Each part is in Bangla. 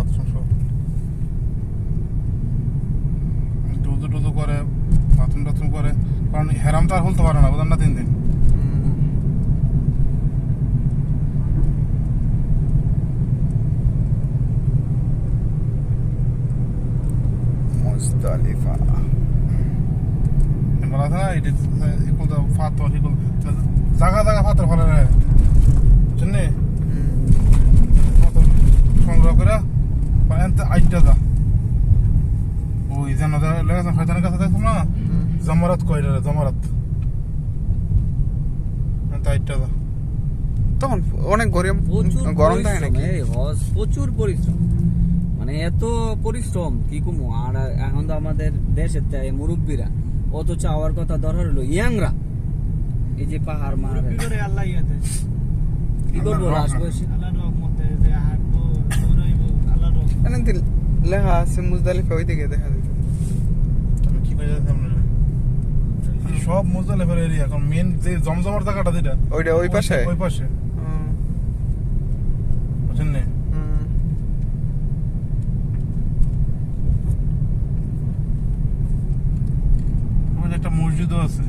বাথরুম সব দুধু টুধু করে, বাথরুম টাথরুম করে, কারণ হেরাম তো আর খুলতে পারে না, বুঝলেন না, 3 দিন। মুজদালিফা বলা থাকে না, এটি ফাতর জায়গা জায়গা ফাতর ফলে রে, বুঝছেন নি? ফাতর সংগ্রহ করে আইটা যা ওই যেন লেগেছে শয়তানের কাছে, দেখো না জমারাত কয় রে, জমারাত আইটা যা। তখন অনেক গরম থাকে নাকি? প্রচুর পরিশ্রম, মানে এত পরিশ্রম কি কমু। আর এখন তো আমাদের দেশের মুরব্বীরা অত চাওয়ার কথা দরকার হলো ইয়াংরা, এই যে পাহাড় মার আল্লাহ ইয়াতে কি করবো লাস্ট বয়সে আল্লাহর রহমতে যে হাঁটবো দৌড়াইবো আল্লাহর রহমত। এখানে লেখা আছে মুজদালিফা, ওই দিকে দেখা যেত। আমি কি কই যাচ্ছি আপনারা সব মুজদালিফার এরিয়া, এখন মেন যে জমজমার জায়গাটা যেটা ওইটা ওই পাশে, ওই পাশে, বুঝছেন নি? ওই একটা মসজিদও আছে।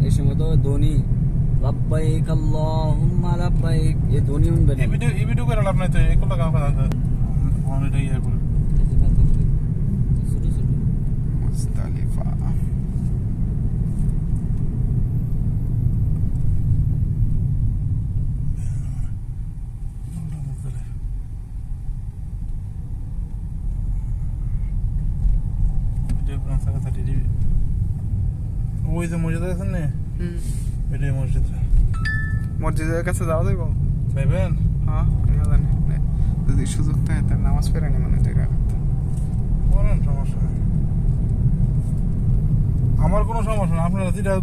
এই সময় তো ধ্বনি লাব্বাইক আল্লাহুম্মা লাব্বাইক, এই ধ্বনি শুনবে না। এই ভিডিও করে লাভ নাই তো, এগুলো কাম করা আছে অনেকটা ইয়ে করে। মুজদালিফা ওই যে মসজিদ আছে না, এটাই মসজিদ। মসজিদের কাছে যাওয়া যাইব? যাইবেন? হ্যাঁ, আমি জানি যদি সুযোগ থাকে তার নামাজ পড়ানি মানে করেন, সমস্যা নেই, আমার কোনো সমস্যা না। আপনারা যেটা